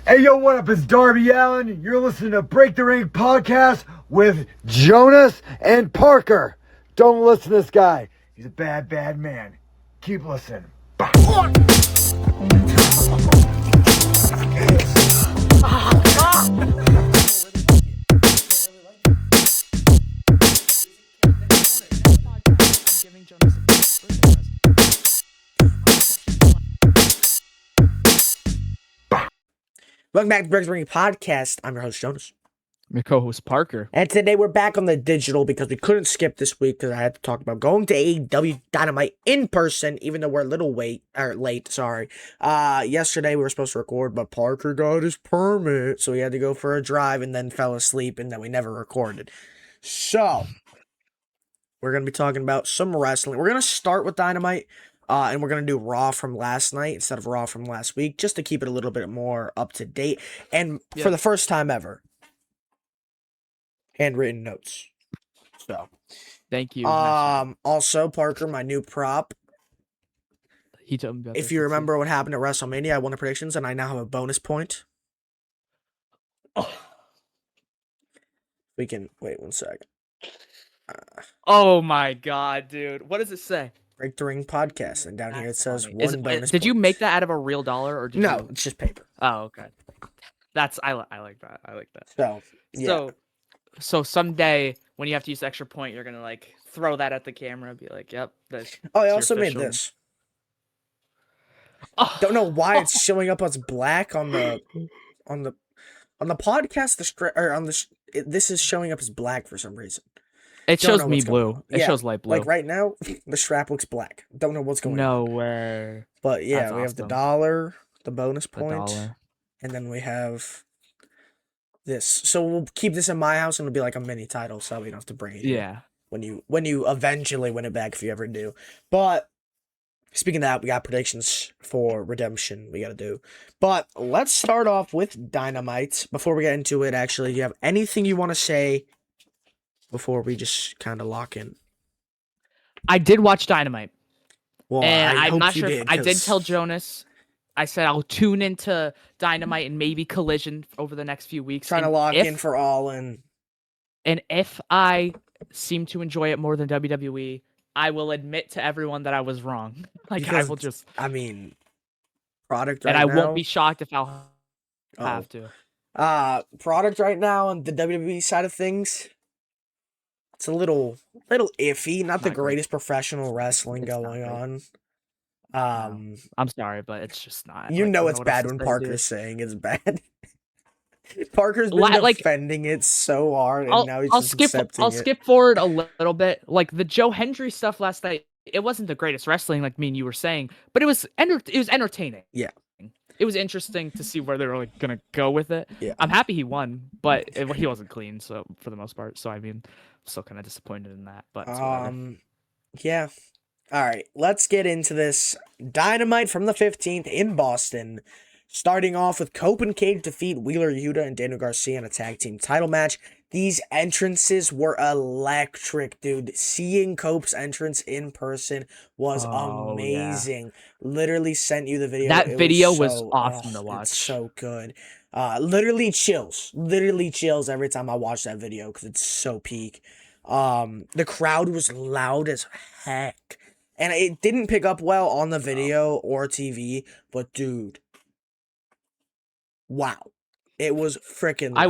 Hey, yo, what up? It's Darby Allen. You're listening to Break the Ring podcast with Jonas and Parker. Don't listen to this guy. He's a bad, bad man. Keep listening. Welcome back to Break the Ring podcast. I'm your host, Jonas. I'm your co-host, Parker. And today we're back on the digital because we couldn't skip this week because I had to talk about going to AEW Dynamite in person, even though we're a little late. Yesterday we were supposed to record, but Parker got his permit, so he had to go for a drive and then fell asleep, and then we never recorded. So, we're going to be talking about some wrestling. We're going to start with Dynamite. And we're going to do Raw from last night instead of Raw from last week, just to keep it a little bit more up to date. And for the first time ever, handwritten notes. So, thank you. Also, Parker, my new prop. He told me about if you remember what happened at WrestleMania, I won the predictions, and I now have a bonus point. We can wait 1 second. Oh my god, dude! What does it say? Break the Ring podcast, and down here it says funny. one bonus. Did you make that out of a real dollar or did no? You... It's just paper. Oh, okay. I like that. I like that. So yeah. So someday when you have to use the extra point, you're gonna like throw that at the camera and be like, "Yep." Oh, I also made this. Oh. Don't know why it's showing up as black on the podcast. This is showing up as black for some reason. It shows me blue. It shows light blue. Like right now, the strap looks black. Don't know what's going on. No way. But yeah, That's we have awesome. the dollar, the bonus point, $1. and then we have this. So we'll keep this in my house, and it'll be like a mini title, so we don't have to bring it here when you eventually win it back, if you ever do. But speaking of that, we got predictions for Redemption we got to do. But let's start off with Dynamite. Before we get into it, actually, do you have anything you want to say before we just kind of lock in? I did watch Dynamite. Well, and I'm not sure if I did tell Jonas. I said I'll tune into Dynamite and maybe Collision over the next few weeks. Trying to lock in for All In. And if I seem to enjoy it more than WWE, I will admit to everyone that I was wrong. I will just. I mean, product right now. And I now, won't be shocked if I'll have to. Product right now on the WWE side of things. It's a little iffy. Not the greatest professional wrestling going on. I'm sorry, but it's just not. You know it's bad when Parker's saying it's bad. Parker's been defending it so hard, and now he's just accepting it. I'll skip forward a little bit. Like the Joe Hendry stuff last night, it wasn't the greatest wrestling, like me and you were saying, but it was entertaining. Yeah. It was interesting to see where they were gonna go with it. Yeah. I'm happy he won, but he wasn't clean, so for the most part. So I mean, I'm still kind of disappointed in that. But yeah. All right, let's get into this. Dynamite from the 15th in Boston. Starting off with Cope and Cage defeat Wheeler Yuta and Daniel Garcia in a tag team title match. These entrances were electric, dude. Seeing Cope's entrance in person was amazing. Yeah. Literally sent you the video. That video was awesome to watch. It's so good. Literally chills. Literally chills every time I watch that video because it's so peak. The crowd was loud as heck. And it didn't pick up well on the video or TV, but dude. Wow. It was freaking loud. I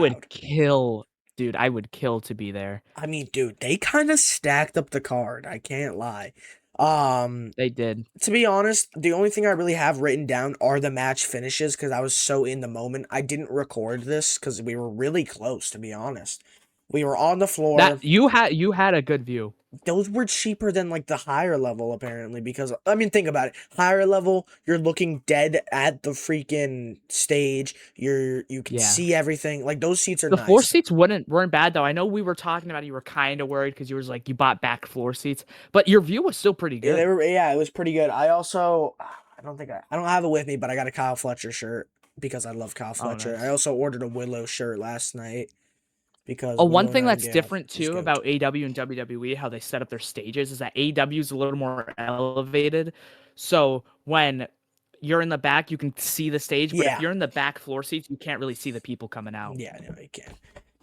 would kill to be there. I mean, dude, they kind of stacked up the card. I can't lie. They did. To be honest, the only thing I really have written down are the match finishes because I was so in the moment. I didn't record this because we were really close, to be honest. We were on the floor. You had a good view. Those were cheaper than like the higher level apparently because I mean think about it. Higher level, you're looking dead at the freaking stage. You can see everything. Like those seats are nice. The floor seats weren't bad though. I know we were talking about it, you were kind of worried because you were like you bought back floor seats, but your view was still pretty good. Yeah, it was pretty good. I also I don't have it with me, but I got a Kyle Fletcher shirt because I love Kyle Fletcher. Nice. I also ordered a Willow shirt last night. Because one thing that's different too about AEW and WWE, how they set up their stages, is that AEW is a little more elevated. So when you're in the back, you can see the stage, but Yeah. if you're in the back floor seats, you can't really see the people coming out. Yeah, no, you can't.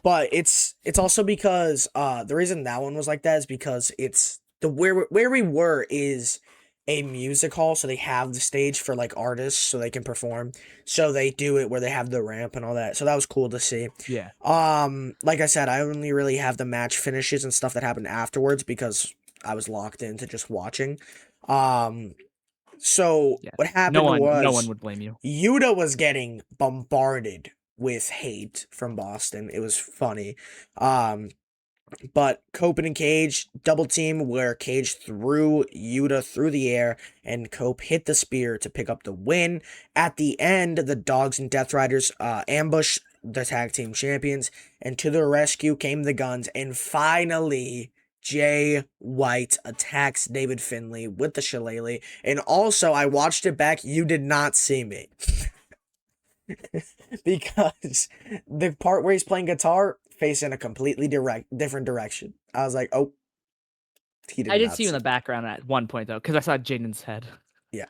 But it's also because the reason that one was like that is because it's the where we were is a music hall, so they have the stage for like artists so they can perform. So they do it where they have the ramp and all that. So that was cool to see. Yeah. Like I said, I only really have the match finishes and stuff that happened afterwards because I was locked into just watching. So Yeah. what happened No one was would blame you. Yuta was getting bombarded with hate from Boston. It was funny. But Cope and Cage double team where Cage threw Yuta through the air and Cope hit the spear to pick up the win. At the end, the Dogs and Death Riders ambush the tag team champions, and to the rescue came the Guns, and finally Jay White attacks David Finlay with the shillelagh. And also, I watched it back. You did not see me. Because the part where he's playing guitar facing a completely different direction. I was like, oh, I did see you in the background at one point though, because I saw Jaden's head. Yeah.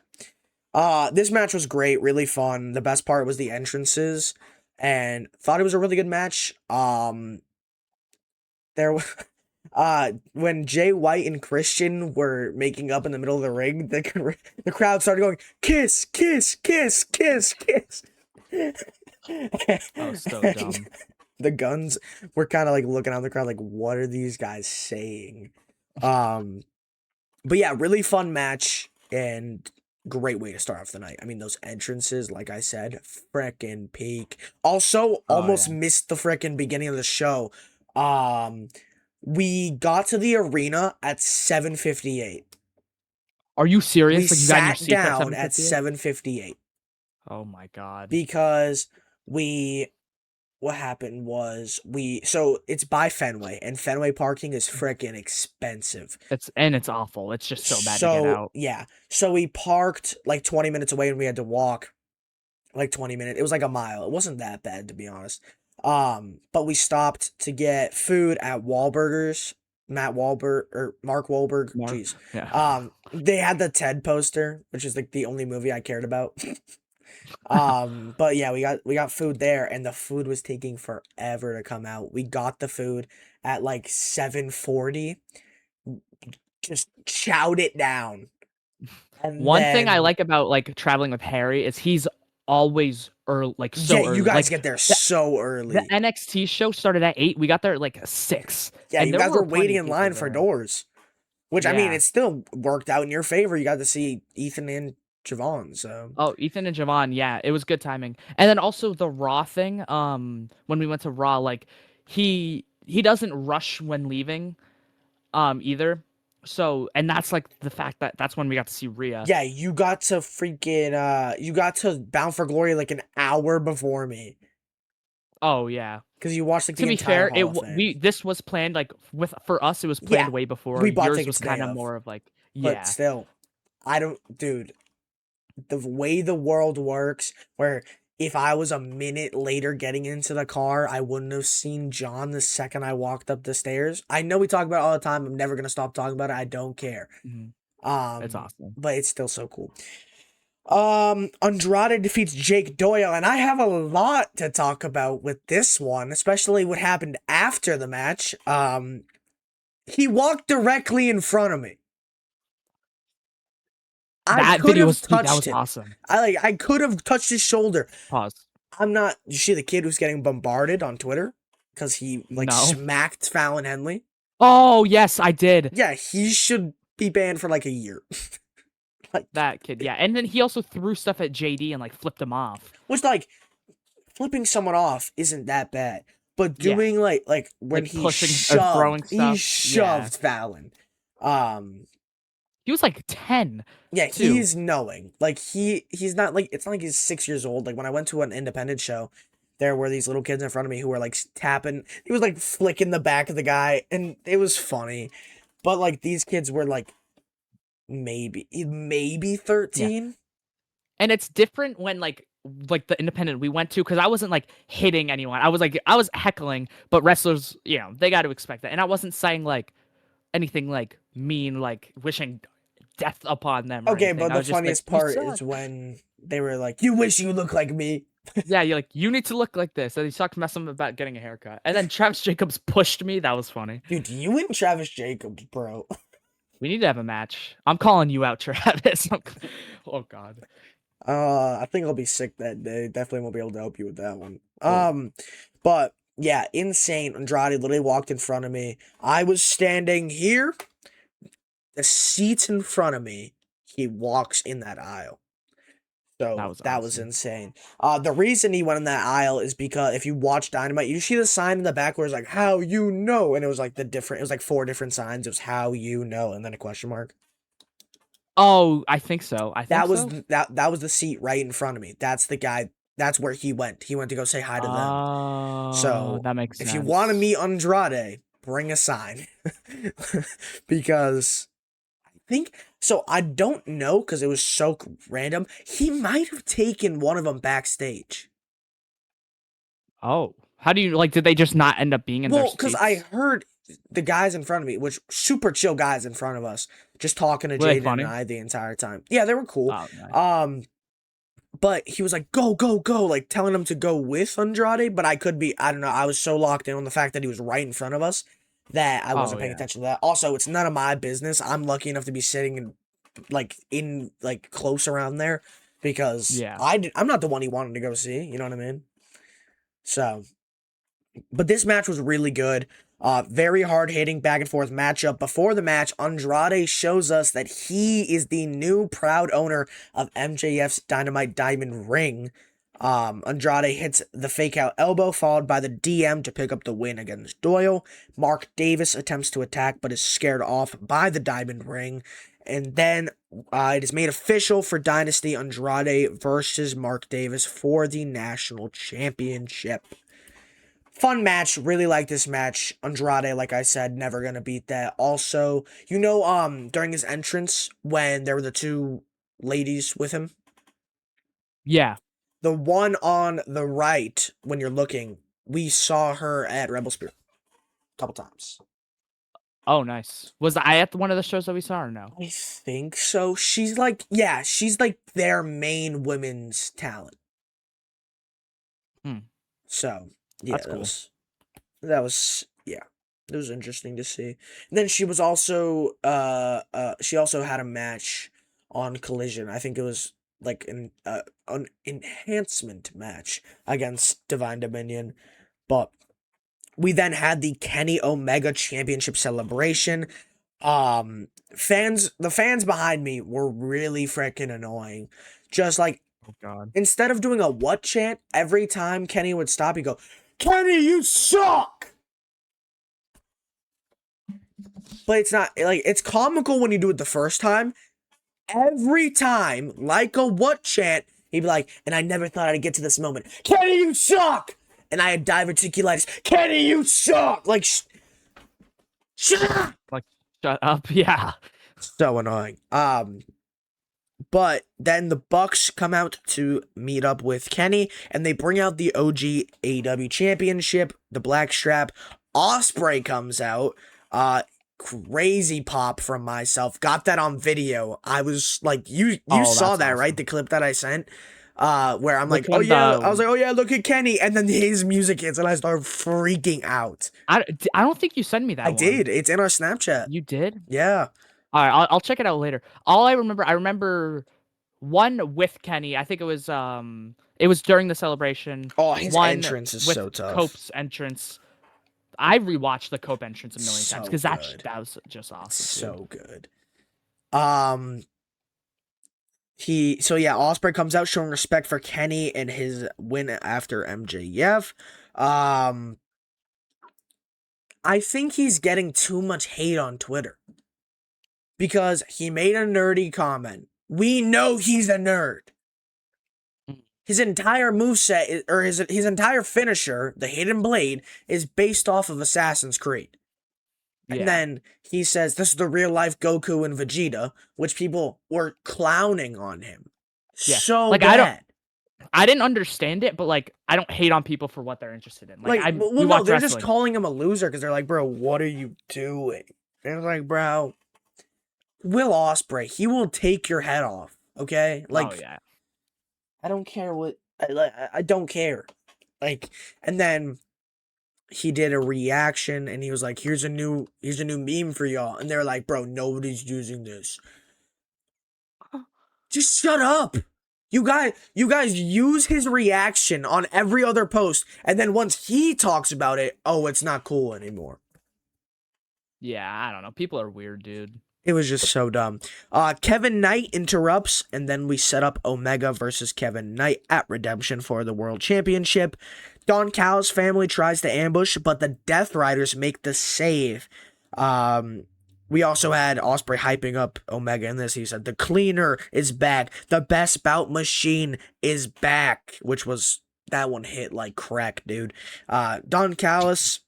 This match was great, really fun. The best part was the entrances, and thought it was a really good match. There when Jay White and Christian were making up in the middle of the ring, the crowd started going, kiss, kiss, kiss, kiss, kiss. Oh, so dumb. The Guns were kind of like looking out the crowd like, what are these guys saying? But yeah, really fun match and great way to start off the night. I mean, those entrances, like I said, frickin' peak. Also, almost missed the frickin' beginning of the show. We got to the arena at 7:58. Are you serious? We like, you got in your sat seat down at 7:58? 7:58. Oh my god. Because what happened was so it's by Fenway, and Fenway parking is freaking expensive. It's awful. It's just so bad to get out. Yeah. So we parked like 20 minutes away and we had to walk like 20 minutes. It was like a mile. It wasn't that bad, to be honest. But we stopped to get food at Wahlburgers. Mark Wahlberg. Jeez. Yeah. They had the Ted poster, which is like the only movie I cared about. But yeah, we got food there, and the food was taking forever to come out. We got the food at like 7:40. Just chowed it down. And One thing I like about like traveling with Harry is he's always early, like so early. You guys like, get there so early. The NXT show started at 8. We got there at like 6. Yeah, and you guys were waiting in line for doors. Which, I mean, it still worked out in your favor. You got to see Ethan and Javon, so. Oh, Ethan and Javon, yeah, it was good timing. And then also the Raw thing, when we went to Raw, like he doesn't rush when leaving, either. So, and that's like the fact that that's when we got to see Rhea. Yeah, you got to you got to Bound for Glory like an hour before me. Oh yeah, because you watched like the entire Hall of Fame. This was planned like for us. It was planned way before. We bought Yours tickets was kind of more of like but still, dude. The way the world works, where if I was a minute later getting into the car, I wouldn't have seen John the second I walked up the stairs. I know we talk about it all the time. I'm never gonna stop talking about it. I don't care. Mm-hmm. It's awesome, but it's still so cool. Andrade defeats Jake Doyle, and I have a lot to talk about with this one, especially what happened after the match. He walked directly in front of me. That video was awesome. I could have touched his shoulder. Pause. I'm not. You see the kid who's getting bombarded on Twitter because he smacked Fallon Henley. Oh yes, I did. Yeah, he should be banned for like a year. Like that kid, yeah. And then he also threw stuff at JD and like flipped him off. Which like flipping someone off isn't that bad, but doing like when he throwing stuff, he shoved Fallon. He was like 10. Yeah, he's knowing. Like he's not like it's not like he's 6 years old. Like when I went to an independent show, there were these little kids in front of me who were like tapping. He was like flicking the back of the guy, and it was funny. But like these kids were like maybe 13. Yeah. And it's different when like the independent we went to, because I wasn't like hitting anyone. I was heckling, but wrestlers, they got to expect that. And I wasn't saying like anything like mean, like wishing death upon them. Or Okay, anything. but I the was just like, funniest "You part suck." is when they were like, "You wish you look like me." Yeah, you're like, you need to look like this. And he talked to him about getting a haircut. And then Travis Jacobs pushed me. That was funny. Dude, you and Travis Jacobs, bro. We need to have a match. I'm calling you out, Travis. Oh God. I think I'll be sick that day. Definitely won't be able to help you with that one. Oh. But yeah, insane. Andrade literally walked in front of me. I was standing here. The seats in front of me. He walks in that aisle. So that was awesome. insane. The reason he went in that aisle is because if you watch Dynamite, you see the sign in the back where it's like "How you know," and it was like it was like 4 different signs. It was "How you know," and then a question mark. Oh, I think so. That was the seat right in front of me. That's the guy. That's where he went. He went to go say hi to them. Oh, So that makes sense. if you want to meet Andrade, bring a sign because I think so. I don't know because it was so random. He might have taken one of them backstage. Oh, how do you like? Did they just not end up being in their seats? Well, because I heard the guys in front of me, which super chill guys in front of us, just talking to Jaden and I the entire time. Yeah, they were cool. Oh, nice. But he was like, go, go, go, like telling him to go with Andrade. But I don't know. I was so locked in on the fact that he was right in front of us that I wasn't paying attention to that. Also, it's none of my business. I'm lucky enough to be sitting in close around there because I'm not the one he wanted to go see. You know what I mean? So, but this match was really good. Very hard hitting back and forth matchup. Before the match, Andrade shows us that he is the new proud owner of MJF's Dynamite Diamond Ring. Andrade hits the fake out elbow followed by the DM to pick up the win against Doyle. Mark Davis attempts to attack but is scared off by the Diamond Ring. And then it is made official for Dynasty Andrade versus Mark Davis for the National Championship. Fun match, really like this match. Andrade, like I said, never gonna beat that. Also, during his entrance when there were the 2 ladies with him. Yeah. The one on the right, when you're looking, we saw her at Rebel Spirit a couple times. Oh, nice. Was I at one of the shows that we saw or no? I think so. She's like their main women's talent. So yeah, that's cool. That was it was interesting to see. And then she was also she also had a match on Collision. I think it was like an enhancement match against Divine Dominion. But we then had the Kenny Omega Championship celebration. The fans behind me were really freaking annoying. Just like, oh God. Instead of doing a what chant, every time Kenny would stop, he'd go, "Kenny, you suck!" But it's not, like, it's comical when you do it the first time. Every time, like a what chant, he'd be like, "And I never thought I'd get to this moment. Kenny, you suck!" And I had diverticulitis. "Kenny, you suck!" Like, shut up! Like, shut up, yeah. So annoying. But then the Bucks come out to meet up with Kenny, and they bring out the OG AEW Championship, the black strap. Ospreay comes out. Crazy pop from myself. Got that on video. I was like, you saw that, awesome. Right? The clip that I sent. Where I'm like, oh yeah, I was like, oh yeah, look at Kenny, and then his music hits, and I start freaking out. I don't think you sent me that. I did. It's in our Snapchat. You did? Yeah. All right, I'll check it out later. I remember one with Kenny. I think it was during the celebration. Oh, his entrance is so tough. Cope's entrance. I rewatched the Cope entrance a million times because that was just awesome. So good. Ospreay comes out showing respect for Kenny and his win after MJF. I think he's getting too much hate on Twitter because he made a nerdy comment. We know he's a nerd. His entire moveset, or his entire finisher, the Hidden Blade, is based off of Assassin's Creed. And then he says, this is the real-life Goku and Vegeta, which people were clowning on him. Yeah. So like, bad. I didn't understand it, but, like, I don't hate on people for what they're interested in. Like, they're just calling him a loser because they're like, bro, what are you doing? And it's like, bro, Will Ospreay, he will take your head off. Okay, like, oh yeah, I don't care what I don't care. Like, and then he did a reaction and he was like, here's a new meme for y'all. And they're like, bro, nobody's using this. Just shut up. You guys use his reaction on every other post, and then once he talks about it, oh, it's not cool anymore. yeah. I don't know. People are weird, dude. It was just so dumb. Kevin Knight interrupts, and then we set up Omega versus Kevin Knight at Redemption for the World Championship. Don Callis' family tries to ambush, but the Death Riders make the save. We also had Ospreay hyping up Omega in this. He said, the cleaner is back. The best bout machine is back, which was, that one hit like crack, dude. Don Callis...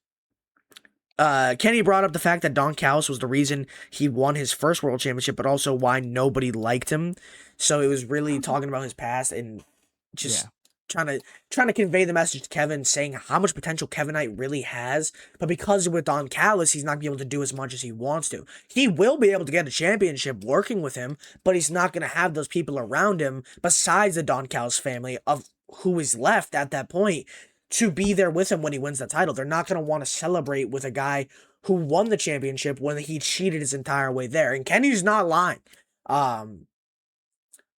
Kenny brought up the fact that Don Callis was the reason he won his first world championship, but also why nobody liked him. So it was really talking about his past and just trying to convey the message to Kevin, saying how much potential Kevin Knight really has. But because with Don Callis, he's not gonna be able to do as much as he wants to. He will be able to get a championship working with him, but he's not gonna have those people around him besides the Don Callis family of who is left at that point to be there with him when he wins the title. They're not going to want to celebrate with a guy who won the championship when he cheated his entire way there. And Kenny's not lying.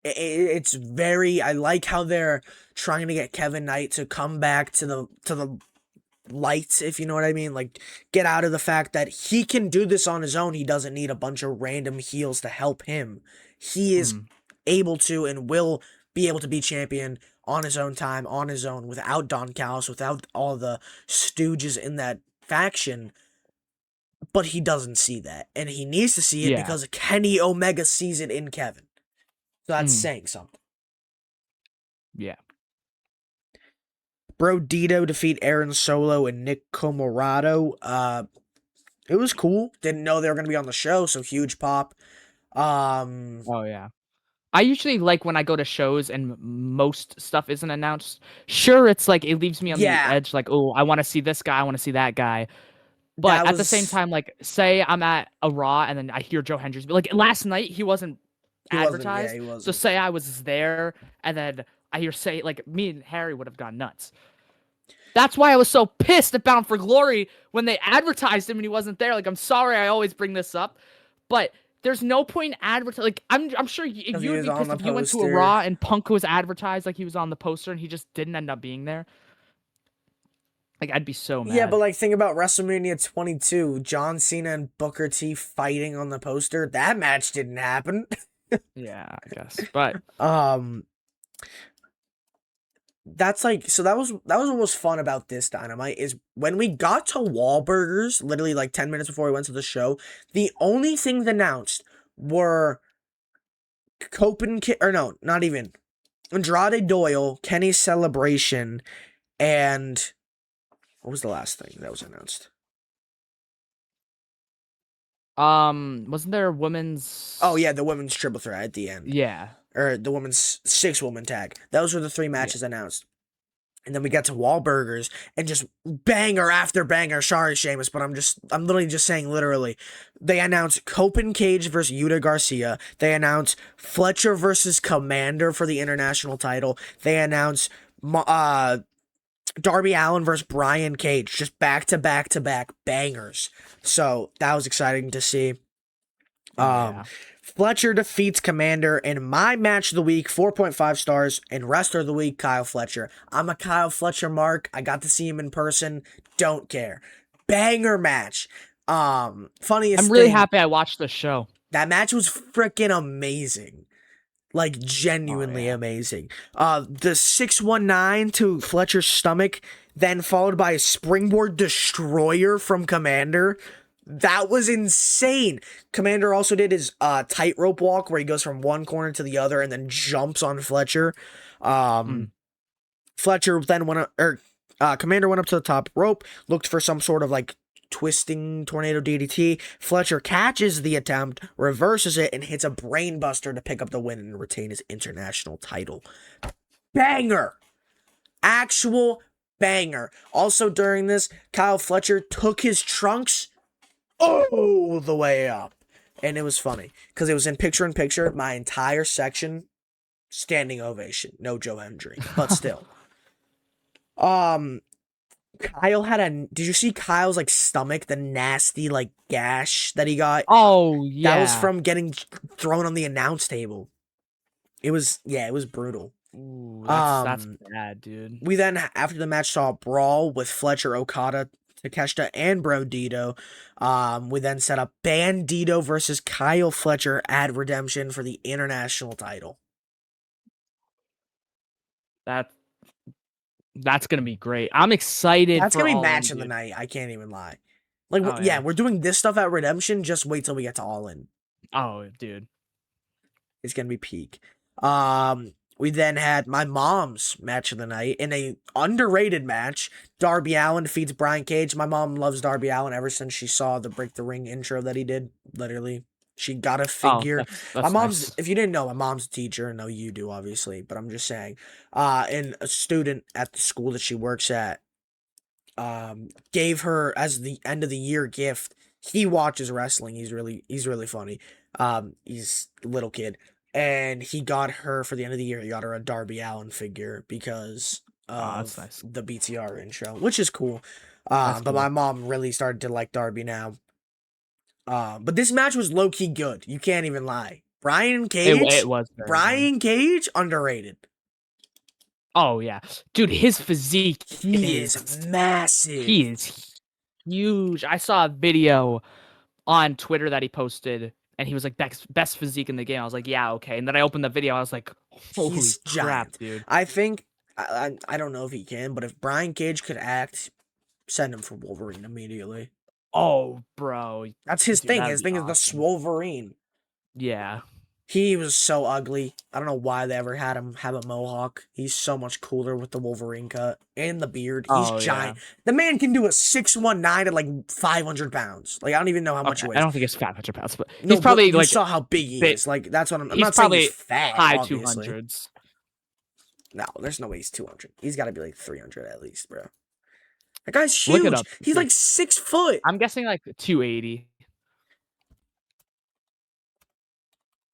It's very, I like how they're trying to get Kevin Knight to come back to the light, if you know what I mean. Like, get out of the fact that he can do this on his own. He doesn't need a bunch of random heels to help him. He is able to and will be able to be champion on his own time, on his own, without Don Callis, without all the stooges in that faction. But he doesn't see that. And he needs to see it because Kenny Omega sees it in Kevin. So that's saying something. Yeah. Bro Dito defeat Aaron Solo and Nick Comoroto. It was cool. Didn't know they were going to be on the show, so huge pop. Oh yeah. I usually like when I go to shows and most stuff isn't announced. Sure, it's like it leaves me on the edge, like, oh, I want to see this guy, I want to see that guy. But at the same time, like, say I'm at a Raw and then I hear Joe Hendricks, but like last night he wasn't advertised. He wasn't. So say I was there and then I hear say, like, me and Harry would have gone nuts. That's why I was so pissed at Bound for Glory when they advertised him and he wasn't there. Like, I'm sorry I always bring this up, but there's no point in advertising. Like, I'm sure you would be pissed if you went to a Raw and Punk was advertised like he was on the poster and he just didn't end up being there. Like, I'd be so mad. Yeah, but like, think about WrestleMania 22, John Cena and Booker T fighting on the poster. That match didn't happen. Yeah, I guess. But that's like, so that was what was fun about this Dynamite is when we got to Wahlburgers, literally like 10 minutes before we went to the show, the only things announced were Andrade Doyle, Kenny's celebration, and what was the last thing that was announced? Wasn't there a women's... Oh yeah, the women's triple threat at the end. Yeah. Or the women's 6-woman tag. Those were the 3 matches announced. And then we got to Wahlburgers and just banger after banger. Sorry, Sheamus, but I'm literally just saying literally. They announced Copen Cage versus Yuta Garcia. They announced Fletcher versus Commander for the international title. They announced Darby Allin versus Brian Cage. Just back to back to back bangers. So that was exciting to see. Fletcher defeats Commander in my match of the week, 4.5 stars, and rest of the week, Kyle Fletcher. I'm a Kyle Fletcher mark. I got to see him in person. Don't care. Banger match. Funniest I'm really thing, happy I watched the show. That match was freaking amazing. Like, genuinely amazing. The 619 to Fletcher's stomach, then followed by a springboard destroyer from Commander. That was insane. Commander also did his tightrope walk where he goes from one corner to the other and then jumps on Fletcher. Fletcher then Commander went up to the top rope, looked for some sort of like twisting tornado DDT. Fletcher catches the attempt, reverses it, and hits a brainbuster to pick up the win and retain his international title. Banger! Actual banger. Also during this, Kyle Fletcher took his trunks all the way up. and it was funny because it was in picture-in-picture. My entire section, standing ovation. No Joe Hendry, but still. Kyle had a. Did you see Kyle's like stomach? The nasty like gash that he got. Oh yeah. That was from getting thrown on the announce table. It was brutal. Ooh, that's bad, dude. We then, after the match, saw a brawl with Fletcher, Okada, Takeshita, and Bandito. We then set up Bandito versus Kyle Fletcher at Redemption for the international title. That's gonna be great. I'm excited. That's for gonna be All match In, of the dude. night. I can't even lie. Like, Oh, yeah, we're doing this stuff at Redemption. Just wait till we get to All In. Oh, dude. It's gonna be peak. We then had my mom's match of the night in a underrated match. Darby Allin defeats Brian Cage. My mom loves Darby Allin ever since she saw the Break the Ring intro that he did. Literally, she got a figure. That's my mom's, nice. if you didn't know, my mom's a teacher. No, you do, obviously, but I'm just saying. And a student at the school that she works at, gave her as the end of the year gift. He watches wrestling. He's really funny. He's a little kid. And he got her, for the end of the year, he got her a Darby Allin figure because of nice. the BTR intro, which is cool. That's but cool. my mom really started to like Darby now. But this match was low-key good. You can't even lie. Brian Cage? It was very Brian good. Cage? Underrated. Oh, yeah. Dude, his physique is massive. He is huge. I saw a video on Twitter that he posted, and he was like, best physique in the game. I was like, yeah, okay. And then I opened the video. I was like, holy He's crap, giant. dude. I think, I don't know if he can, but if Brian Cage could act, send him for Wolverine immediately. Oh, bro. That's his thing. His thing awesome. is the Swolverine. Yeah. He was so ugly. I don't know why they ever had him have a mohawk. He's so much cooler with the Wolverine cut and the beard. He's giant. Yeah. The man can do a 619 at like 500 pounds. Like, I don't even know how much he weighs. I don't think it's 500 pounds, but no, he's probably you like. You saw how big he is. Like, that's what I'm not probably saying he's fat. High obviously. 200s. No, there's no way he's 200. He's got to be like 300 at least, bro. That guy's huge. Look it up. He's like 6 foot. I'm guessing like 280.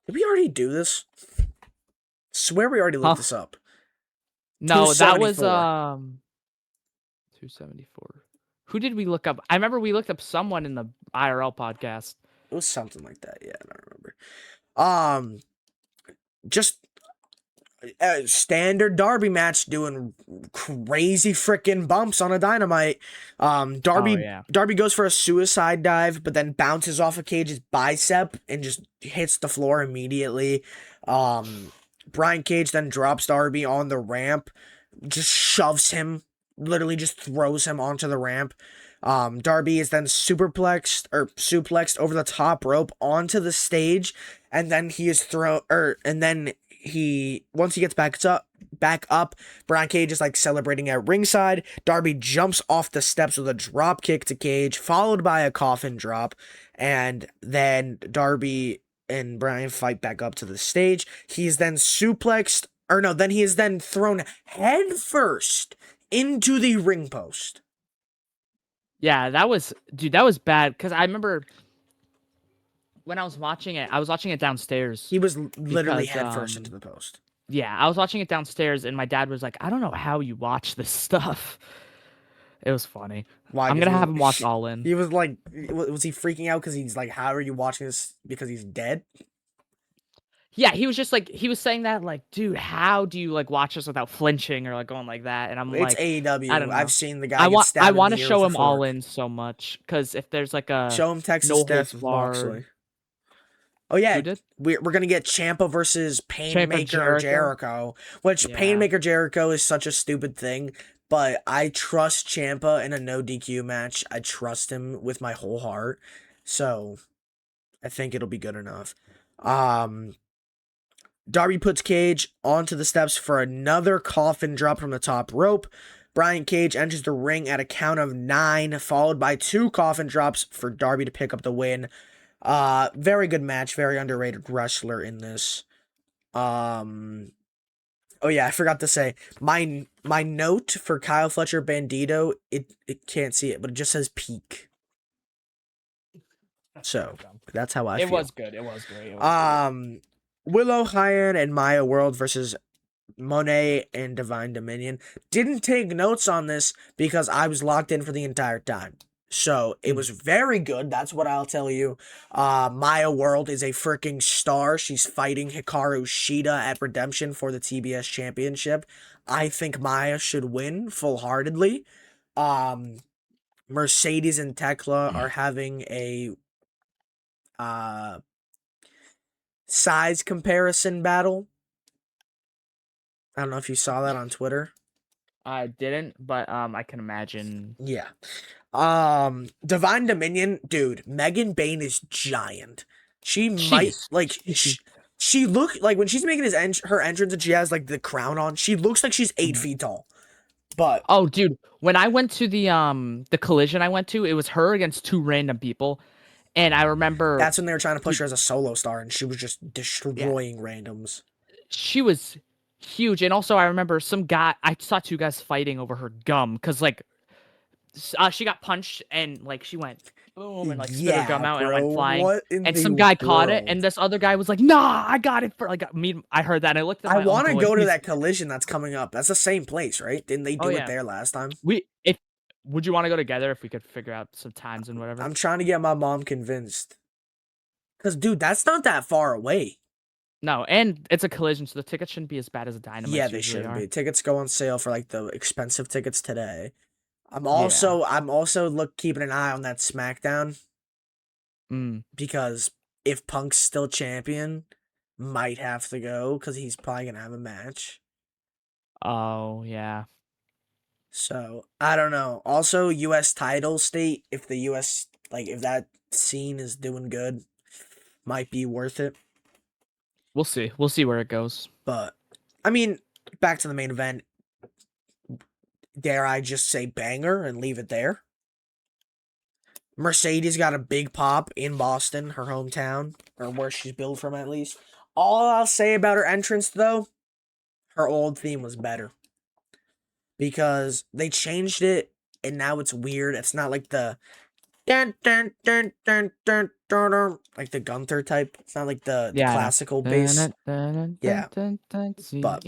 Did we already do this? Swear we already looked this up. No, that was 274. Who did we look up? I remember we looked up someone in the IRL podcast. It was something like that. Yeah, I don't remember. Just a standard Darby match doing crazy freaking bumps on a Dynamite. Darby goes for a suicide dive, but then bounces off of Cage's bicep and just hits the floor immediately. Brian Cage then drops Darby on the ramp, just shoves him, literally just throws him onto the ramp. Darby is then suplexed over the top rope onto the stage, and then he is once he gets back up, Brian Cage is like celebrating at ringside. Darby jumps off the steps with a drop kick to Cage, followed by a coffin drop, and then Darby and Brian fight back up to the stage. He is then he is then thrown head first into the ring post. Yeah, that was bad, because I remember when I was watching it downstairs. He was literally head first into the post. Yeah, I was watching it downstairs, and my dad was like, I don't know how you watch this stuff. It was funny. Why? I'm going to have him watch All In. He was like, was he freaking out because he's like, how are you watching this because he's dead? Yeah, he was just like, he was saying that like, dude, how do you like watch this without flinching or like going like that? And I'm it's like, AEW. I don't know. I've seen the guy. I want to show him All In so much, because if there's like a show him Texas Death with Moxley. Oh yeah, we're gonna get Ciampa versus Painmaker Jericho, which Painmaker Jericho is such a stupid thing, but I trust Ciampa in a no DQ match. I trust him with my whole heart, so I think it'll be good enough. Darby puts Cage onto the steps for another coffin drop from the top rope. Brian Cage enters the ring at a count of 9, followed by 2 coffin drops for Darby to pick up the win. Very good match, very underrated wrestler in this. Oh yeah, I forgot to say, my note for Kyle Fletcher Bandito, it can't see it, but it just says peak. So that's how I It feel. was good. It was great. It was great. Willow Hyan and Maya World versus Monet and Divine Dominion. Didn't take notes on this because I was locked in for the entire time. So it was very good. That's what I'll tell you. Maya World is a freaking star. She's fighting Hikaru Shida at Redemption for the TBS Championship. I think Maya should win full-heartedly. Mercedes and Tekla are having a size comparison battle. I don't know if you saw that on Twitter. I didn't, but I can imagine. Yeah. Divine Dominion, dude, Megan Bain is giant. She might she look like when she's making her entrance and she has like the crown on, she looks like she's 8 feet tall. But oh, dude, when I went to the collision I went to, it was her against 2 random people. And I remember that's when they were trying to push her as a solo star and she was just destroying randoms. She was huge. And also I remember I saw 2 guys fighting over her gum because like she got punched and like she went boom and like spit her gum out and it went flying. And some guy caught it and this other guy was like, "Nah, I got it for like I heard that and I looked at I want to go to that collision that's coming up. That's the same place, right? Didn't they do it there last time? Would you want to go together if we could figure out some times and whatever? I'm trying to get my mom convinced. Cause dude, that's not that far away. No, and it's a collision, so the tickets shouldn't be as bad as a Dynamite. Yeah, they shouldn't be. Tickets go on sale for like the expensive tickets today. I'm also keeping an eye on that SmackDown. Because if Punk's still champion, might have to go because he's probably gonna have a match. Oh yeah. So I don't know. Also, U.S. title state. If the U.S. if that scene is doing good, might be worth it. We'll see. We'll see where it goes. But I mean, back to the main event. Dare I just say banger and leave it there? Mercedes got a big pop in Boston, her hometown, or where she's billed from at least. All I'll say about her entrance, though, her old theme was better. Because they changed it, and now it's weird. It's not like the dun, dun, dun, dun, dun, dun, dun, like the Gunther type. It's not like the classical bass. Yeah. But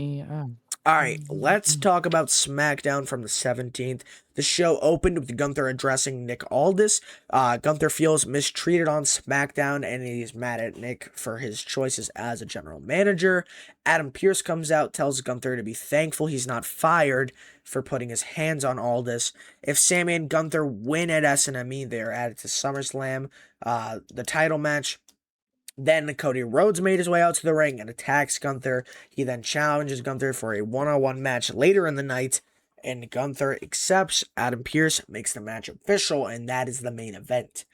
all right, let's talk about SmackDown from the 17th. The show opened with Gunther addressing Nick Aldis. Gunther feels mistreated on SmackDown, and he's mad at Nick for his choices as a general manager. Adam Pearce comes out, tells Gunther to be thankful he's not fired for putting his hands on Aldis. If Sammy and Gunther win at SNME, they are added to SummerSlam, the title match. Then Cody Rhodes made his way out to the ring and attacks Gunther. He then challenges Gunther for a one-on-one match later in the night, and Gunther accepts. Adam Pearce makes the match official, and that is the main event.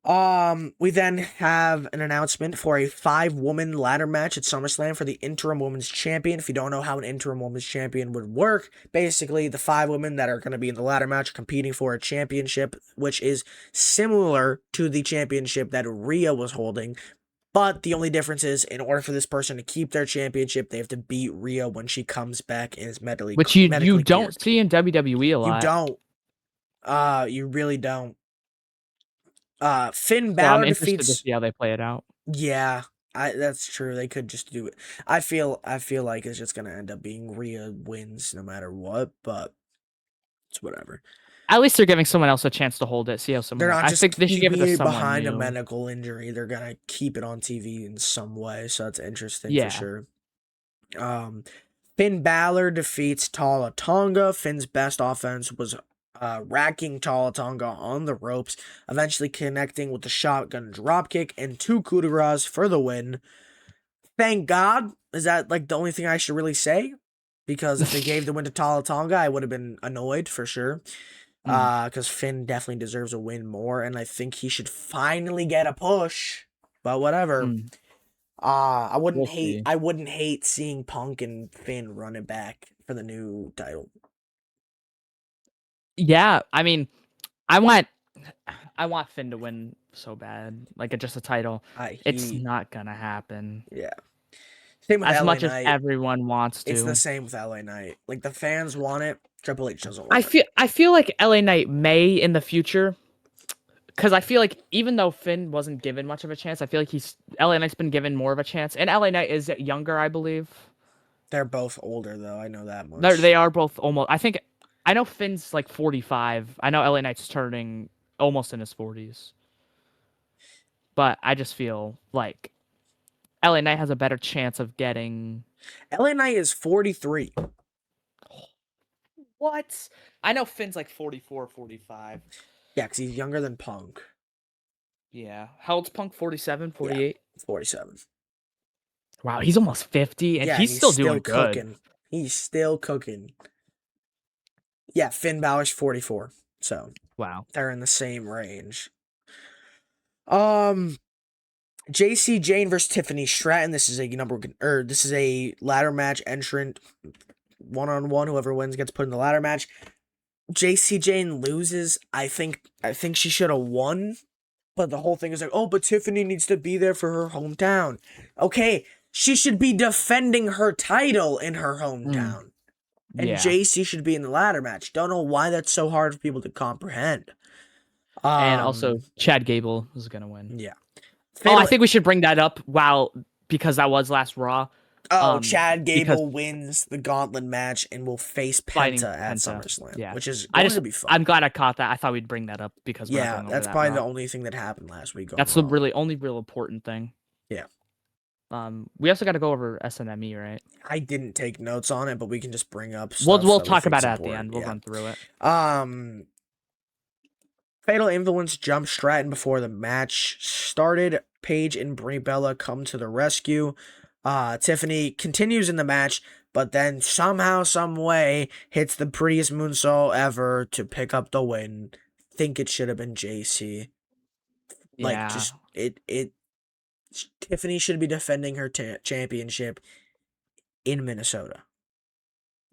We then have an announcement for a 5-woman ladder match at SummerSlam for the interim women's champion. If you don't know how an interim women's champion would work, basically the 5 women that are going to be in the ladder match are competing for a championship, which is similar to the championship that Rhea was holding. But the only difference is, in order for this person to keep their championship, they have to beat Rhea when she comes back and is medically. Which you don't see in WWE a lot. You don't. You really don't. Finn Balor I'm interested defeats. to see how they play it out. Yeah, that's true. They could just do it. I feel like it's just gonna end up being Rhea wins no matter what, but it's whatever. At least they're giving someone else a chance to hold it. See how someone. They're not I just think they should give it to someone behind new. a medical injury. They're gonna keep it on TV in some way, so that's interesting for sure. Finn Balor defeats Tala Tonga. Finn's best offense was racking Tala Tonga on the ropes, eventually connecting with the shotgun dropkick and 2 coup de grace for the win. Thank God. Is that like the only thing I should really say? Because if they gave the win to Tala Tonga, I would have been annoyed for sure. Because Finn definitely deserves a win more, and I think he should finally get a push. But whatever. I wouldn't hate seeing Punk and Finn run it back for the new title. Yeah, I mean, I want Finn to win so bad, like just a title. It's not gonna happen. Yeah. Same with as LA much Knight. as everyone wants to. It's the same with LA Knight. Like the fans want it. Triple H doesn't want it. I feel like LA Knight may in the future because I feel like even though Finn wasn't given much of a chance, I feel like LA Knight's been given more of a chance, and LA Knight is younger, I believe. They're both older though. I know that much. They are both almost. I know Finn's like 45. I know LA Knight's turning almost in his 40s. But I just feel like LA Knight has a better chance of getting. LA Knight is 43. What? I know Finn's like 44, 45. Yeah, because he's younger than Punk. Yeah. How old's Punk? 47, 48? Yeah, 47. Wow, he's almost 50, and he's still doing good. Cooking. He's still cooking. Yeah, Finn Balor's 44. So wow, they're in the same range. JC Jane versus Tiffany Stratton. This is a ladder match entrant. 1-on-1. Whoever wins gets put in the ladder match. JC Jane loses. I think she should have won. But the whole thing is like, oh, but Tiffany needs to be there for her hometown. Okay, she should be defending her title in her hometown. And JC should be in the ladder match. Don't know why that's so hard for people to comprehend. And also, Chad Gable is going to win. Yeah. I think we should bring that up because that was last Raw. Chad Gable wins the gauntlet match and will face Penta at SummerSlam. Yeah. Which is going to be fun. I'm glad I caught that. I thought we'd bring that up because that's probably the only thing that happened last week. That's the only real important thing. Yeah. We also got to go over SNME, right? I didn't take notes on it, but we can just bring up stuff. We'll talk about it at the end. We'll run through it. Fatal Influence jumped Stratton before the match started. Paige and Brie Bella come to the rescue. Tiffany continues in the match, but then somehow, some way, hits the prettiest moonsault ever to pick up the win. Think it should have been JC. Tiffany should be defending her championship in Minnesota.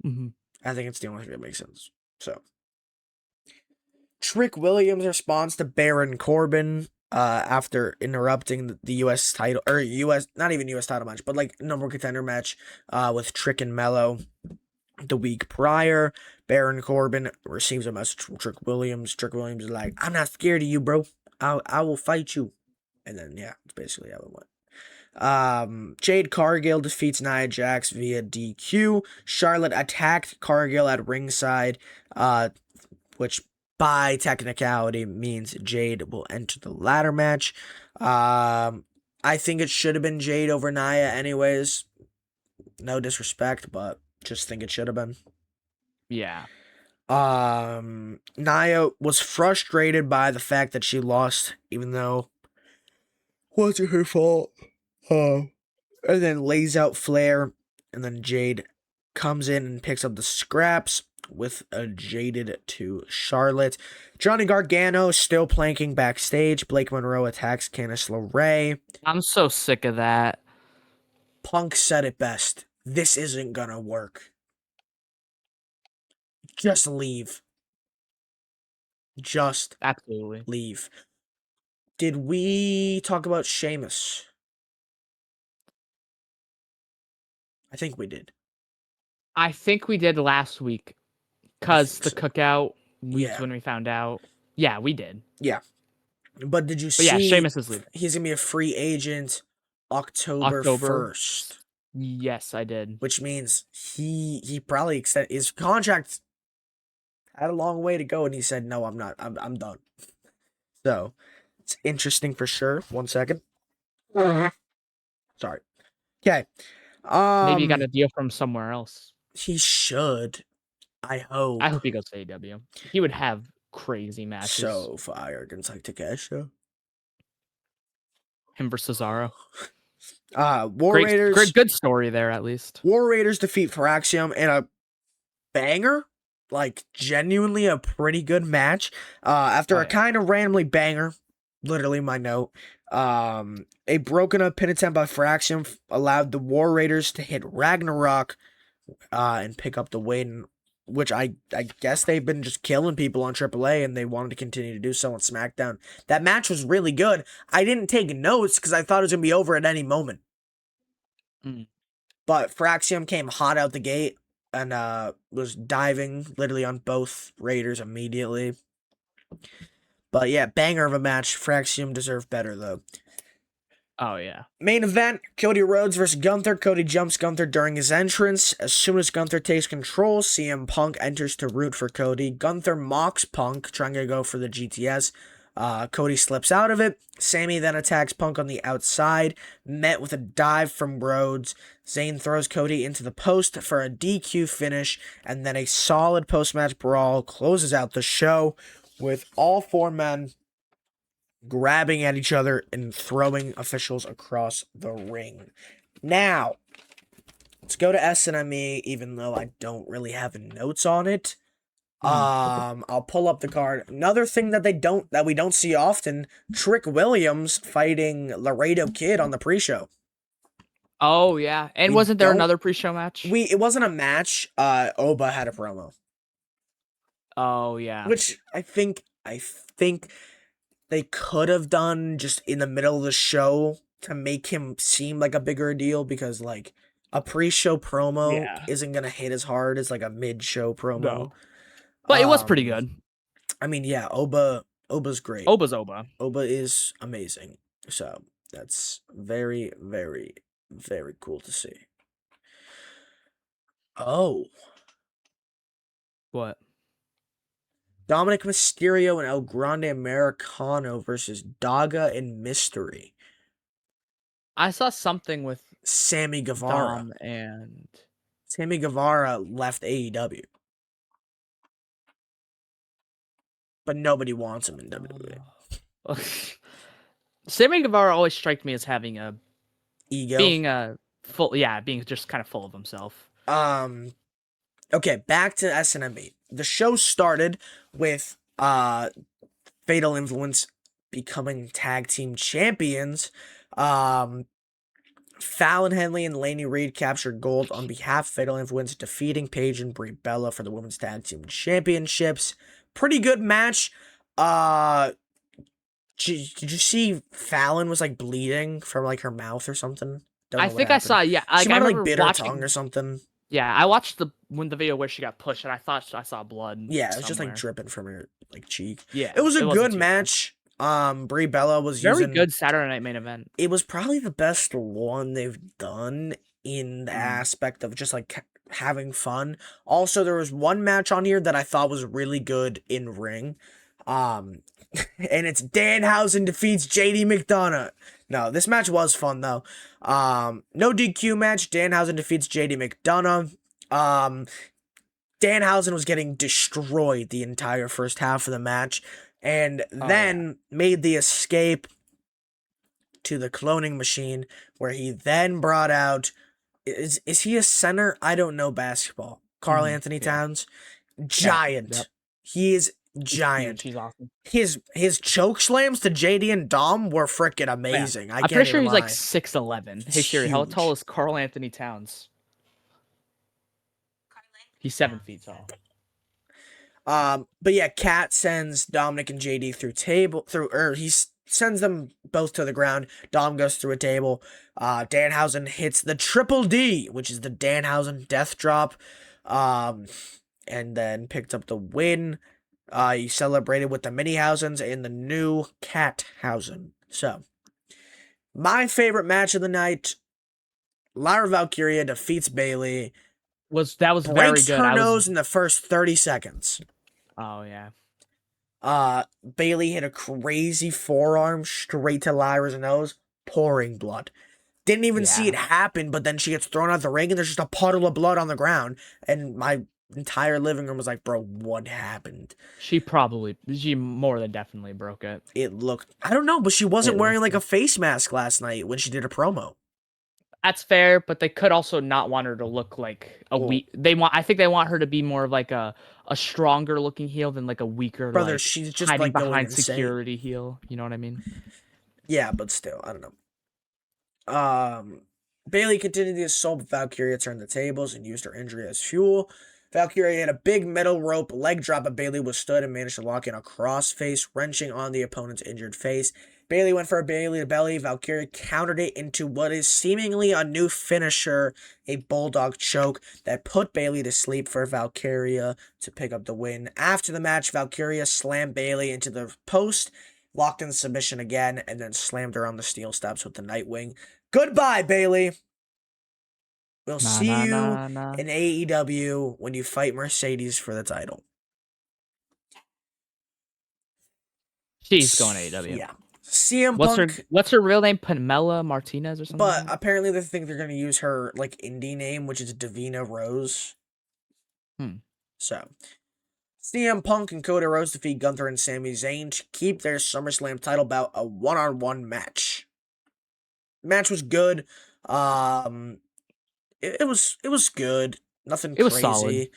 Mm-hmm. I think it's the only thing that makes sense. So, Trick Williams responds to Baron Corbin after interrupting the U.S. title, or not even U.S. title match, but like number one contender match with Trick and Mello the week prior. Baron Corbin receives a message from Trick Williams. Trick Williams is like, I'm not scared of you, bro. I will fight you. And then, yeah, it's basically how it went. Jade Cargill defeats Nia Jax via DQ. Charlotte attacked Cargill at ringside, which by technicality means Jade will enter the ladder match. I think it should have been Jade over Nia anyways. No disrespect, but just think it should have been. Yeah. Nia was frustrated by the fact that she lost, even though it wasn't her fault. And then lays out Flair, and then Jade comes in and picks up the scraps with a jaded to Charlotte. Johnny Gargano still planking backstage. Blake Monroe attacks Candice LeRae. I'm so sick of that. Punk said it best. This isn't gonna work. Just leave. Just absolutely leave. Did we talk about Sheamus? I think we did. I think we did last week. Because the cookout weeks when we found out. Yeah, we did. Yeah. But did you see? Yeah, Sheamus is leaving. He's going to be a free agent October 1st. Yes, I did. Which means he probably extended his contract. Had a long way to go, and he said, no, I'm not. I'm done. So, it's interesting for sure. 1 second. Sorry. Okay. Maybe he got a deal from somewhere else. He should. I hope he goes to AEW. He would have crazy matches. So fire against like Takeshita. Him versus Cesaro. Raiders. Good story there, at least. War Raiders defeat Firaxium in a banger. Like, genuinely a pretty good match. After a kind of randomly banger. Literally my note. A broken up pin attempt by Firaxium allowed the War Raiders to hit Ragnarok and pick up the win, which I guess they've been just killing people on AAA and they wanted to continue to do so on SmackDown. That match was really good. I didn't take notes because I thought it was going to be over at any moment. But Firaxium came hot out the gate and was diving literally on both Raiders immediately. But yeah, banger of a match. Fraxium deserved better though. Oh yeah. Main event, Cody Rhodes versus Gunther. Cody jumps Gunther during his entrance. As soon as Gunther takes control, CM Punk enters to root for Cody. Gunther mocks Punk, trying to go for the GTS. Cody slips out of it. Sammy then attacks Punk on the outside, met with a dive from Rhodes. Zayn throws Cody into the post for a DQ finish, and then a solid post-match brawl closes out the show with all four men grabbing at each other and throwing officials across the ring. Now, let's go to SNME, even though I don't really have notes on it. I'll pull up the card. Another thing that we don't see often, Trick Williams fighting Laredo Kid on the pre-show. Oh yeah. And wasn't there another pre-show match? It wasn't a match. Oba had a promo. Oh yeah. Which I think they could have done just in the middle of the show to make him seem like a bigger deal, because like a pre-show promo isn't gonna hit as hard as like a mid-show promo. No. But it was pretty good. I mean, yeah, Oba's great. Oba's Oba. Oba is amazing. So that's very, very, very cool to see. Oh. What? Dominic Mysterio and El Grande Americano versus Daga and Mystery. I saw something with Sammy Guevara. Dom and Sammy Guevara left AEW. But nobody wants him in WWE. Sammy Guevara always struck me as having a ego. Being just kind of full of himself. Okay, back to SNME. The show started with Fatal Influence becoming tag team champions. Fallon Henley and Laney Reed captured gold on behalf of Fatal Influence, defeating Paige and Brie Bella for the women's tag team championships. Pretty good match. Did you see Fallon was like bleeding from like her mouth or something? I think I saw. Yeah, she might have like bit her tongue or something. Yeah, I watched the video where she got pushed, and I thought I saw blood. Yeah, it was just like dripping from her like cheek. Yeah, it was a good match. Brie Bella was very good Saturday night main event. It was probably the best one they've done in the aspect of just like having fun. Also, there was one match on here that I thought was really good in ring. And it's Danhausen defeats JD McDonough. No, this match was fun though. No DQ match. Danhausen defeats JD McDonough. Danhausen was getting destroyed the entire first half of the match, and then made the escape to the cloning machine, where he then brought out. Is he a center? I don't know basketball. Karl Anthony Towns, giant. Yep. He is giant. He's awesome. His choke slams to JD and Dom were freaking amazing. Yeah. I'm pretty sure he's like 6'11". Hey Siri, how tall is Karl Anthony Towns? He's 7 feet tall. But yeah, Kat sends Dominic and JD he sends them both to the ground. Dom goes through a table. Danhausen hits the triple D, which is the Danhausen death drop. And then picked up the win. He celebrated with the Mini-Hausens and the new Cat-Hausen. So, my favorite match of the night, Lyra Valkyria defeats Bayley. That was very breaks good. her nose in the first 30 seconds. Oh, yeah. Bayley hit a crazy forearm straight to Lyra's nose, pouring blood. Didn't even see it happen, but then she gets thrown out the ring and there's just a puddle of blood on the ground. And my entire living room was like, bro, what happened? She more than definitely broke it. It looked, I don't know, but she wasn't wearing like a face mask last night when she did a promo. That's fair, but they could also not want her to look like a weak. I think they want her to be more of like a stronger looking heel than like a weaker. Brother, like, she's just hiding like behind security heel. You know what I mean? Yeah, but still, I don't know. Bayley continued the assault, but Valkyria turned the tables and used her injury as fuel. Valkyria had a big metal rope leg drop, but Bayley withstood and managed to lock in a crossface, wrenching on the opponent's injured face. Bayley went for a Bayley to belly. Valkyria countered it into what is seemingly a new finisher, a bulldog choke that put Bayley to sleep for Valkyria to pick up the win. After the match, Valkyria slammed Bayley into the post, locked in submission again, and then slammed her on the steel steps with the Nightwing. Goodbye, Bayley. We'll see you in AEW when you fight Mercedes for the title. She's going to AEW. Yeah. CM Punk. What's her real name? Pamela Martinez or something? But apparently they think they're going to use her like indie name, which is Davina Rose. So, CM Punk and Cody Rhodes defeat Gunther and Sami Zayn to keep their SummerSlam title bout a one-on-one match. The match was good. It was good. Nothing crazy. Was solid.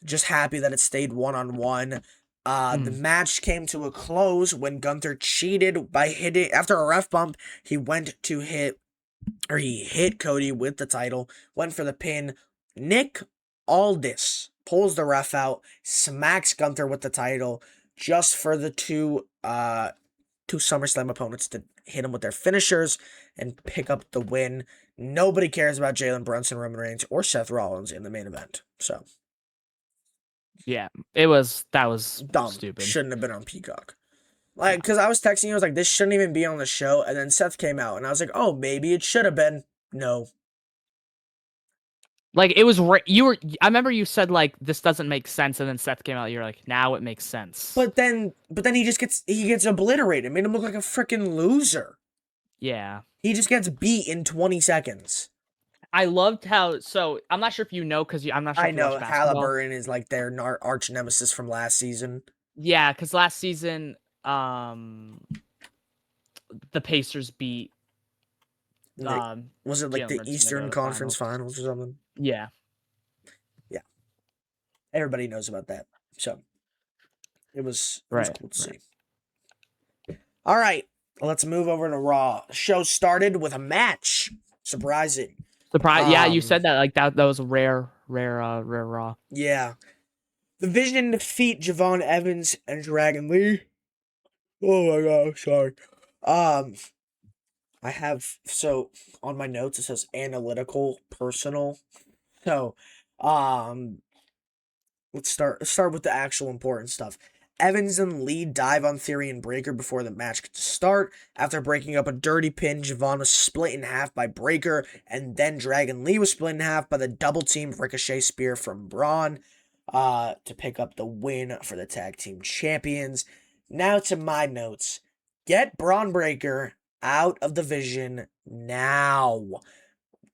Just happy that it stayed one-on-one. The match came to a close when Gunther cheated by hitting, after a ref bump, he hit Cody with the title, went for the pin. Nick Aldis pulls the ref out, smacks Gunther with the title, just for the two SummerSlam opponents to hit him with their finishers and pick up the win. Nobody cares about Jalen Brunson, Roman Reigns, or Seth Rollins in the main event. So. Yeah, that was dumb. Stupid. Shouldn't have been on Peacock. Like, because I was texting you, I was like, this shouldn't even be on the show. And then Seth came out, and I was like, oh, maybe it should have been. No. Like, it was I remember you said, like, this doesn't make sense, and then Seth came out, you're like, now it makes sense. But then he gets obliterated. Made him look like a freaking loser. Yeah. He just gets beat in 20 seconds. I loved how, so I'm not sure if you know, because I'm not sure. I know Halliburton is like their arch nemesis from last season. Yeah, because last season, the Pacers beat. Was it like the Eastern Conference Finals or something? Yeah. Yeah. Everybody knows about that. So it was cool to see. All right, let's move over to Raw. The show started with a match. Surprising. Yeah, you said that like that was a rare Raw. Yeah. The Vision defeat Javon Evans and Dragon Lee. Oh my god, sorry. I have on my notes it says analytical personal. So let's start with the actual important stuff. Evans and Lee dive on Theory and Breaker before the match could start. After breaking up a dirty pin, Javon was split in half by Breaker, and then Dragon Lee was split in half by the double-team Ricochet Spear from Braun to pick up the win for the Tag Team Champions. Now to my notes. Get Braun Breaker out of the Vision now.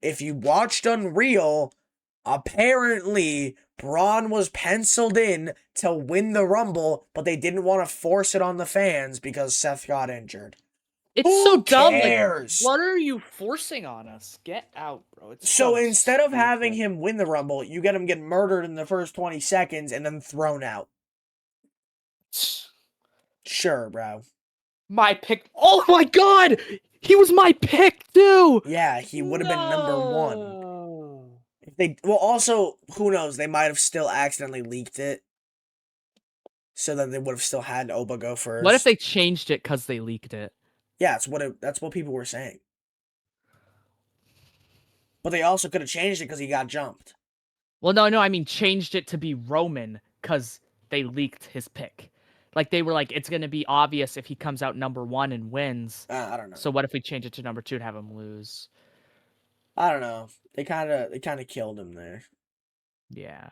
If you watched Unreal, apparently Braun was penciled in to win the Rumble, but they didn't want to force it on the fans because Seth got injured. It's so dumb. Like, what are you forcing on us? Get out, bro. It's so instead of having him win the Rumble, you get him get murdered in the first 20 seconds and then thrown out. Sure, bro. My pick. Oh my god! He was my pick, too! Yeah, he would have been number one. Also, who knows? They might have still accidentally leaked it. So then they would have still had Oba go first. What if they changed it because they leaked it? Yeah, that's what people were saying. But they also could have changed it because he got jumped. Well, no, I mean changed it to be Roman because they leaked his pick. Like, they were like, it's going to be obvious if he comes out number one and wins. I don't know. So what if we change it to number two and have him lose? I don't know. They kind of killed him there. Yeah.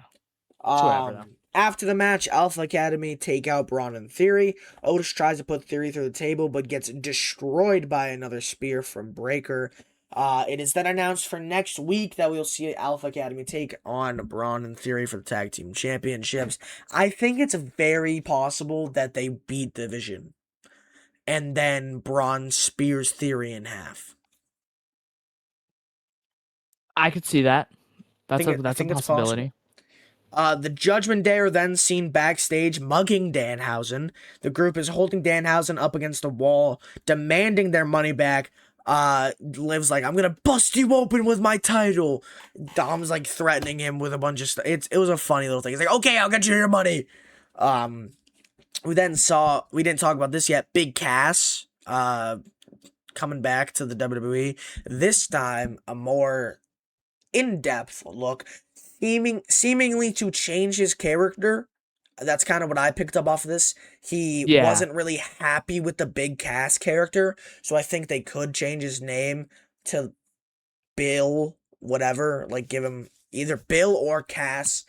After the match, Alpha Academy take out Braun and Theory. Otis tries to put Theory through the table, but gets destroyed by another spear from Breaker. It is then announced for next week that we'll see Alpha Academy take on Braun and Theory for the Tag Team Championships. I think it's very possible that they beat the Vision. And then Braun spears Theory in half. I could see that. That's a possibility. The Judgment Day are then seen backstage mugging Danhausen. The group is holding Danhausen up against the wall, demanding their money back. Liv's like, I'm gonna bust you open with my title. Dom's like threatening him with a bunch of stuff. It was a funny little thing. He's like, okay, I'll get you your money. We didn't talk about this yet. Big Cass, coming back to the WWE. This time, a more in-depth look, seemingly to change his character. That's kind of what I picked up off of this. He wasn't really happy with the Big Cass character, so I think they could change his name to Bill, whatever. Like, give him either Bill or Cass,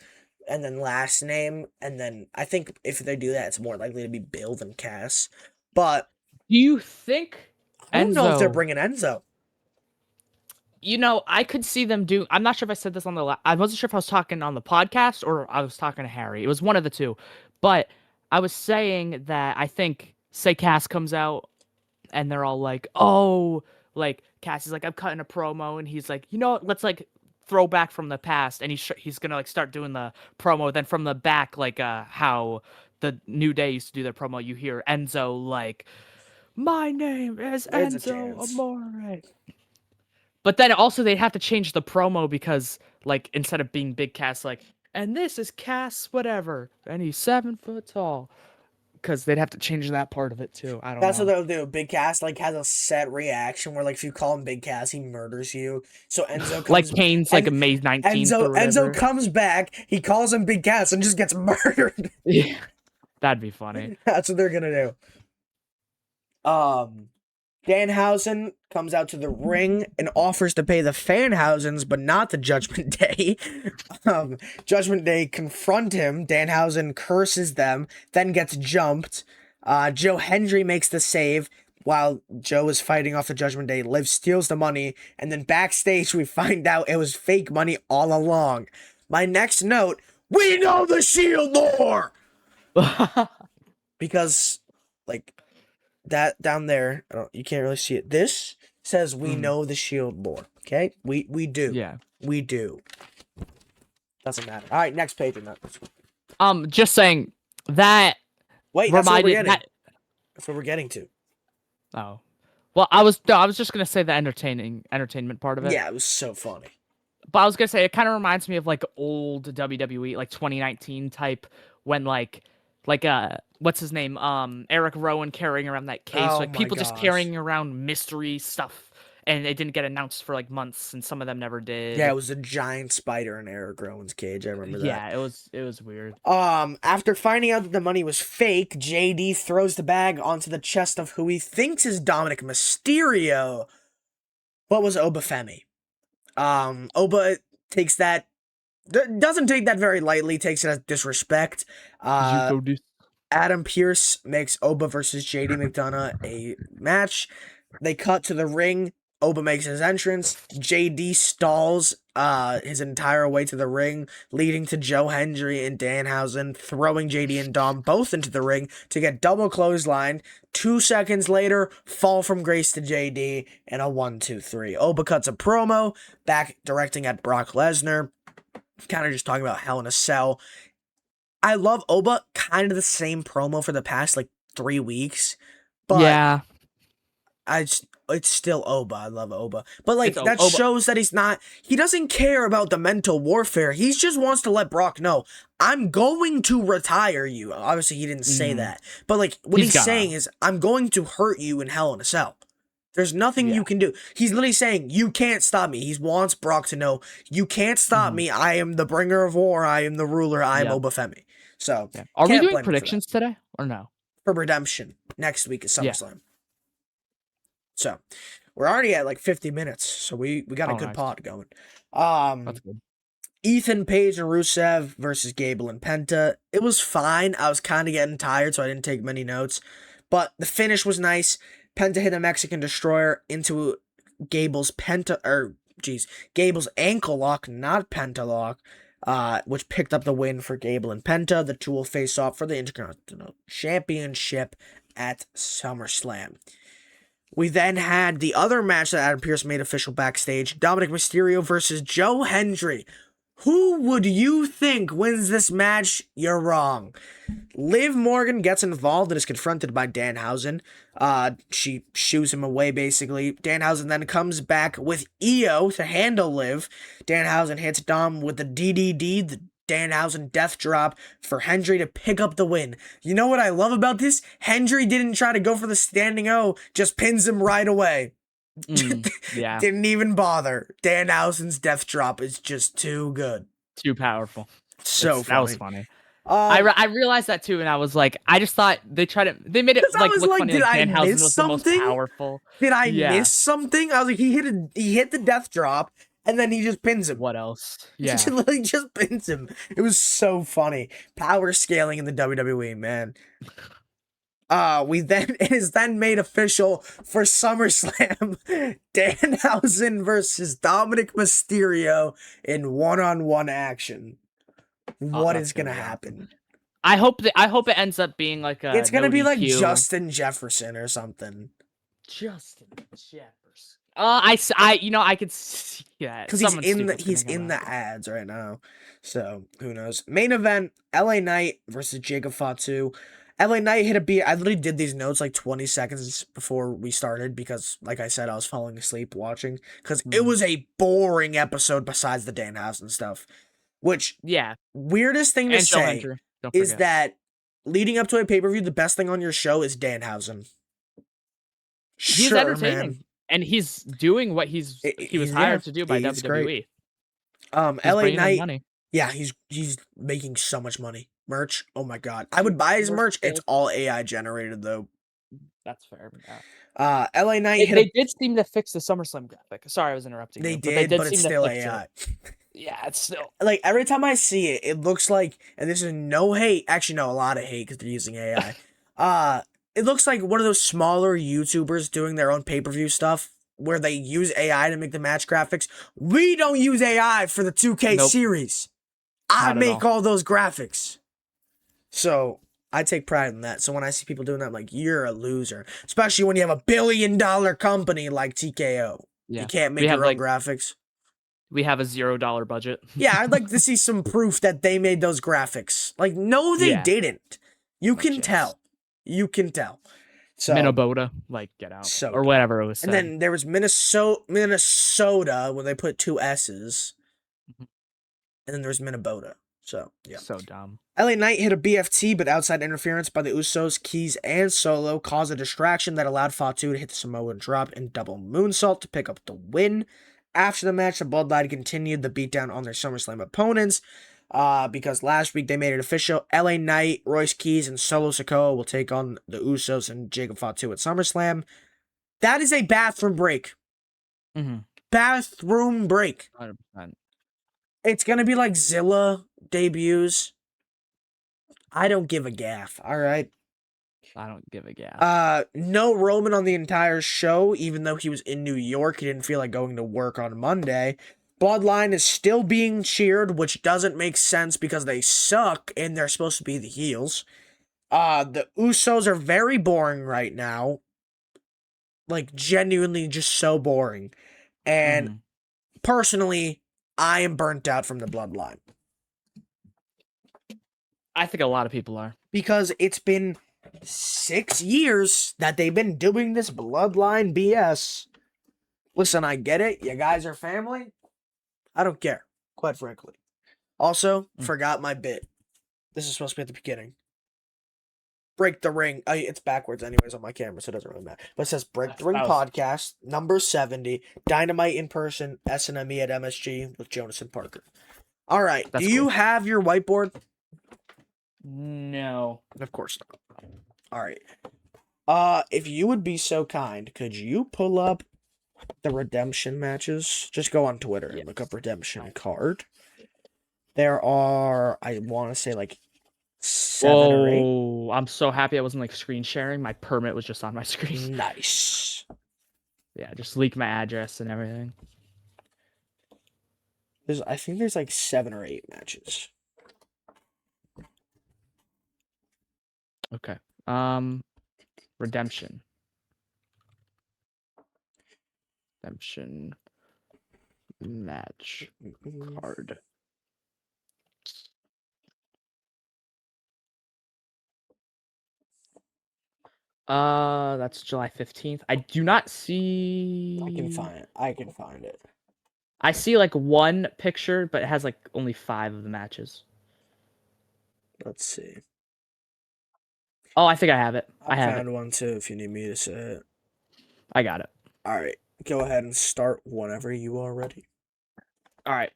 and then last name. And then I think if they do that, it's more likely to be Bill than Cass. But do you think I don't know if they're bringing Enzo. You know, I could see them do. I'm not sure if I said this on the. I wasn't sure if I was talking on the podcast or I was talking to Harry. It was one of the two, but I was saying that I think, say, Cass comes out, and they're all like, "Oh," like Cass is like, "I'm cutting a promo," and he's like, "You know what? Let's like throw back from the past," and he's gonna like start doing the promo. Then from the back, like how the New Day used to do their promo, you hear Enzo like, "My name is Enzo Amore." But then also they'd have to change the promo because, like, instead of being Big Cass, like, and this is Cass whatever, and he's 7 foot tall. Because they'd have to change that part of it too. I don't know. That's what they'll do. Big Cass like has a set reaction where like if you call him Big Cass, he murders you. So Enzo comes like Kane's like a May 19th or whatever. Enzo comes back, he calls him Big Cass and just gets murdered. Yeah, that'd be funny. That's what they're gonna do. Danhausen comes out to the ring and offers to pay the Fanhausens, but not the Judgment Day. Judgment Day confront him. Danhausen curses them, then gets jumped. Joe Hendry makes the save while Joe is fighting off the Judgment Day. Liv steals the money, and then backstage we find out it was fake money all along. My next note, we know the Shield lore! Because, like, that down there, you can't really see it. This says we know the Shield lore. Okay, we do. Yeah, we do. Doesn't matter. All right, next page. Just saying that. Wait, that's what we're getting. That's what we're getting to. Oh, well, I was just gonna say the entertainment part of it. Yeah, it was so funny. But I was gonna say it kind of reminds me of like old WWE, like 2019 type, when like what's his name? Eric Rowan carrying around that case. Oh, like people just carrying around mystery stuff, and it didn't get announced for like months, and some of them never did. Yeah, it was a giant spider in Eric Rowan's cage. I remember that. Yeah, it was weird. After finding out that the money was fake, JD throws the bag onto the chest of who he thinks is Dominic Mysterio, but was Obafemi. Oba takes that. Doesn't take that very lightly, takes it as disrespect. Adam Pearce makes Oba versus JD McDonough a match. They cut to the ring. Oba makes his entrance. JD stalls his entire way to the ring, leading to Joe Hendry and Danhausen throwing JD and Dom both into the ring to get double clothesline. 2 seconds later, fall from grace to JD and a 1-2-3. Oba cuts a promo, back directing at Brock Lesnar, kind of just talking about Hell in a Cell. I love Oba, kind of the same promo for the past like 3 weeks, but yeah, it's still Oba. I love Oba. But like that Oba shows that he doesn't care about the mental warfare. He just wants to let Brock know, I'm going to retire you. Obviously he didn't say that. But like what he's saying is, I'm going to hurt you in Hell in a Cell. There's nothing you can do. He's literally saying, you can't stop me. He wants Brock to know, you can't stop me. I am the bringer of war. I am the ruler. I am Obafemi. So are we doing predictions today or no? For Redemption. Next week is SummerSlam. So, we're already at like 50 minutes, so we got a good pod going. That's good. Ethan Page and Rusev versus Gable and Penta. It was fine. I was kind of getting tired, so I didn't take many notes. But the finish was nice. Penta hit a Mexican Destroyer into Gable's ankle lock, not Penta lock, which picked up the win for Gable and Penta. The two will face off for the Intercontinental Championship at SummerSlam. We then had the other match that Adam Pearce made official backstage, Dominic Mysterio versus Joe Hendry. Who would you think wins this match? You're wrong. Liv Morgan gets involved and is confronted by Danhausen. She shoos him away, basically. Danhausen then comes back with EO to handle Liv. Danhausen hits Dom with the DDD, the Danhausen death drop for Hendry to pick up the win. You know what I love about this? Hendry didn't try to go for the standing O, just pins him right away. Yeah. Didn't even bother. Danhausen's death drop is just too good. Too powerful. So funny. That was funny. I realized that too, and I was like, I just thought they made it like look funny. Like Danhausen was the most powerful. Did I miss something? I was like, he hit the death drop, and then he just pins him. What else? Yeah, he literally just pins him. It was so funny. Power scaling in the WWE, man. It is then made official for SummerSlam. Danhausen versus Dominic Mysterio in one-on-one action. What is gonna happen? I hope it ends up being like a. It's gonna be like DQ. Justin Jefferson or something. Justin Jefferson. I could see that because he's in the ads right now. So who knows? Main event: LA Knight versus Jacob Fatu. LA Knight hit a beat. I literally did these notes like 20 seconds before we started because, like I said, I was falling asleep watching because it was a boring episode besides the Danhausen stuff. Which, weirdest thing to say is that leading up to a pay-per-view, the best thing on your show is Danhausen. He's entertaining. Man. And he's doing what he was hired to do by WWE. Great. LA Knight, he's making so much money. Merch, oh my god. I would buy his merch. It's all AI generated, though. That's fair. LA Knight they did seem to fix the SummerSlam graphic. Sorry, I was interrupting. They did, but it's still AI. Yeah, it's still like every time I see it, it looks like, and this is no hate, actually no, a lot of hate because they're using AI. It looks like one of those smaller YouTubers doing their own pay-per-view stuff where they use AI to make the match graphics. We don't use AI for the 2K series. I make all those graphics. So I take pride in that. So when I see people doing that, I'm like, you're a loser. Especially when you have $1 billion company like TKO. Yeah. You can't make your own graphics. We have a $0 budget. Yeah, I'd like to see some proof that they made those graphics. Like, no, they didn't. You can tell. You can tell. So Minnesota, like, get out. Or whatever it was said. And then there was Minnesota when they put 2 S's. And then there was Minnesota. So, yeah. So dumb. LA Knight hit a BFT, but outside interference by the Usos, Keys, and Solo caused a distraction that allowed Fatu to hit the Samoan drop and double moonsault to pick up the win. After the match, the Bloodline continued the beatdown on their SummerSlam opponents because last week they made it official. LA Knight, Royce Keys, and Solo Sikoa will take on the Usos and Jacob Fatu at SummerSlam. That is a bathroom break. Bathroom break. 100%. It's going to be like Zilla debuts. I don't give a gaff, all right? I don't give a gaff. No Roman on the entire show, even though he was in New York. He didn't feel like going to work on Monday. Bloodline is still being cheered, which doesn't make sense because they suck and they're supposed to be the heels. The Usos are very boring right now. Like, genuinely just so boring. And personally, I am burnt out from the Bloodline. I think a lot of people are. Because it's been 6 years that they've been doing this Bloodline BS. Listen, I get it. You guys are family. I don't care, quite frankly. Also, forgot my bit. This is supposed to be at the beginning. Break the Ring. It's backwards anyways on my camera, so it doesn't really matter. But it says Break the Ring podcast, number 70, Dynamite in person, SNME at MSG with Jonas and Parker. All right. Do you have your whiteboard? No. Of course not. All right. If you would be so kind, could you pull up the redemption matches? Just go on Twitter and look up redemption card. There are, I want to say, like 7 or 8. Oh, I'm so happy I wasn't like screen sharing. My permit was just on my screen. Nice. Yeah, just leak my address and everything. I think there's like 7 or 8 matches. Okay. Redemption match card. That's July 15th. I do not see. I can find it. I see like one picture, but it has like only 5 of the matches. Let's see. Oh, I think I have it. I have found one too if you need me to say it. I got it. All right. Go ahead and start whenever you are ready. All right.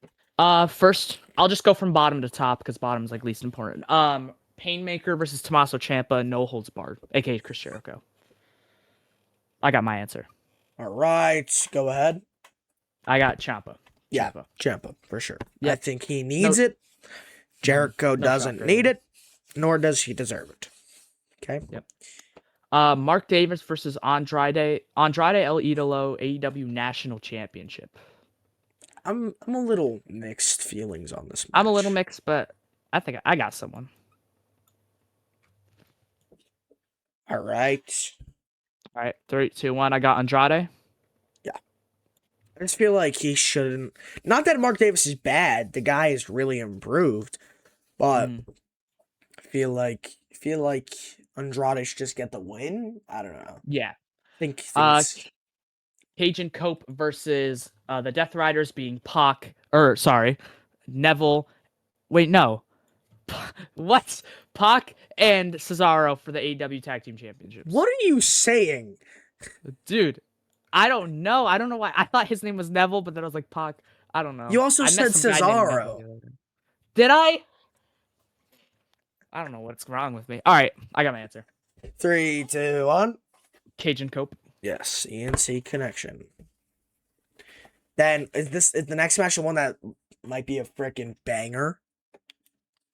First, I'll just go from bottom to top because bottom is like least important. Painmaker versus Tommaso Ciampa, no holds barred, aka Chris Jericho. I got my answer. All right. Go ahead. I got Ciampa. Yeah, Ciampa for sure. Yep. I think he needs it. Jericho doesn't need it, nor does he deserve it. Okay. Yep. Mark Davis versus Andrade El Idolo AEW National Championship. I'm a little mixed feelings on this match. I'm a little mixed, but I think I got someone. All right. All right, 3, 2, 1. I got Andrade. Yeah. I just feel like he shouldn't. Not that Mark Davis is bad. The guy is really improved, but I feel like Andrade should just get the win. I don't know. Yeah. I think things... Cajun Cope versus the Death Riders being Neville. Wait, no. What? Pac and Cesaro for the AEW Tag Team Championships. What are you saying? Dude, I don't know. I don't know why. I thought his name was Neville, but then I was like, Pac. I don't know. You also said Cesaro. Did I? I don't know what's wrong with me. All right, I got my answer. 3, 2, 1. Cajun Cope. Yes, ENC connection. Then is the next match the one that might be a freaking banger?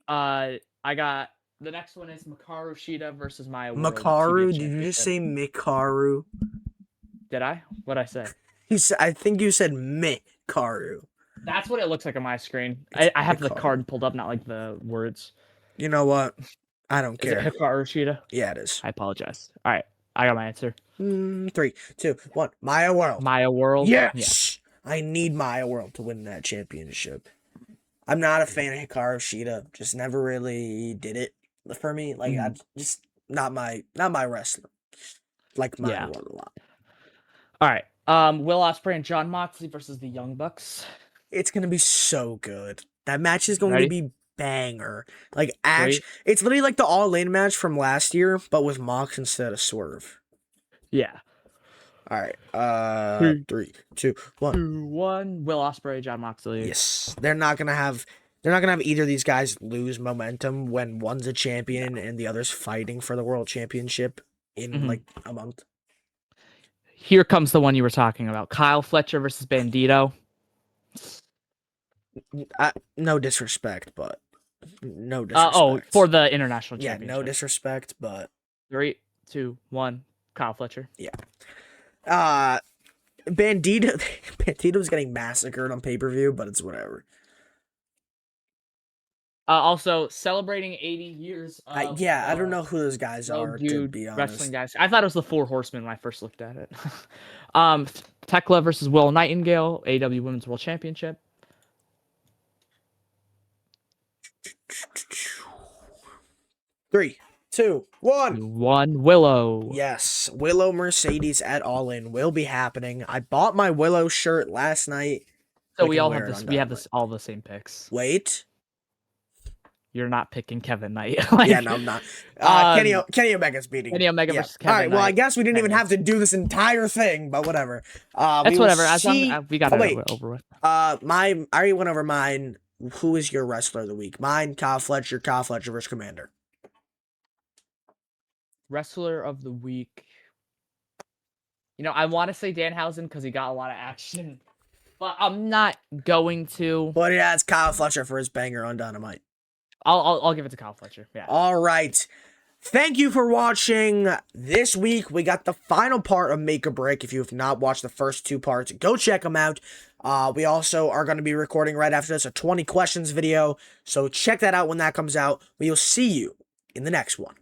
I got the next one is Makaru Shida versus Maya World. Makaru? Did you just say Mikaru? Did I? What'd I say? I think you said Mikaru. That's what it looks like on my screen. I have the card pulled up, not like the words. You know what? I don't care. Is it Hikaru Shida? Yeah, it is. I apologize. All right, I got my answer. 3, 2, 1. Maya World. Maya World. Yes. Yeah. I need Maya World to win that championship. I'm not a fan of Hikaru Shida. Just never really did it for me. Like I just not my wrestler. Like Maya World a lot. All right. Will Ospreay and Jon Moxley versus the Young Bucks. It's gonna be so good. That match is going to be banger. Like it's literally like the All In match from last year, but with Mox instead of Swerve. Yeah. All right. 3, 2, 1. 2, 1. Will Ospreay, Jon Moxley. Yes. They're not gonna have either of these guys lose momentum when one's a champion and the other's fighting for the world championship in like a month. Here comes the one you were talking about. Kyle Fletcher versus Bandito. No disrespect, but no disrespect. For the international championship. Yeah, no disrespect, but 3, 2, 1. Kyle Fletcher. Yeah. Bandito's getting massacred on pay-per-view, but it's whatever. Also celebrating 80 years of, I don't know who those guys are, to be honest. Wrestling guys. I thought it was the Four Horsemen when I first looked at it. Tekla versus Will Nightingale, AEW Women's World Championship. 3, 2, 1. 1 Willow. Yes, Willow Mercedes at All In will be happening. I bought my Willow shirt last night. So we all have this. We have this all the same picks. Wait. You're not picking Kevin Knight. Yeah, no, I'm not. Kenny Omega's beating. Kenny Omega versus Kevin All right, Knight. well, I guess we didn't even have to do this entire thing, but whatever. That's whatever. We got it over with. I already went over mine. Who is your wrestler of the week? Mine, Kyle Fletcher versus Commander. Wrestler of the week. You know, I want to say Danhausen because he got a lot of action, but I'm not going to. But yeah, it's Kyle Fletcher for his banger on Dynamite. I'll give it to Kyle Fletcher. Yeah. All right. Thank you for watching. This week, we got the final part of Make or Break. If you have not watched the first 2 parts, go check them out. We also are going to be recording right after this a 20 questions video. So check that out when that comes out. We will see you in the next one.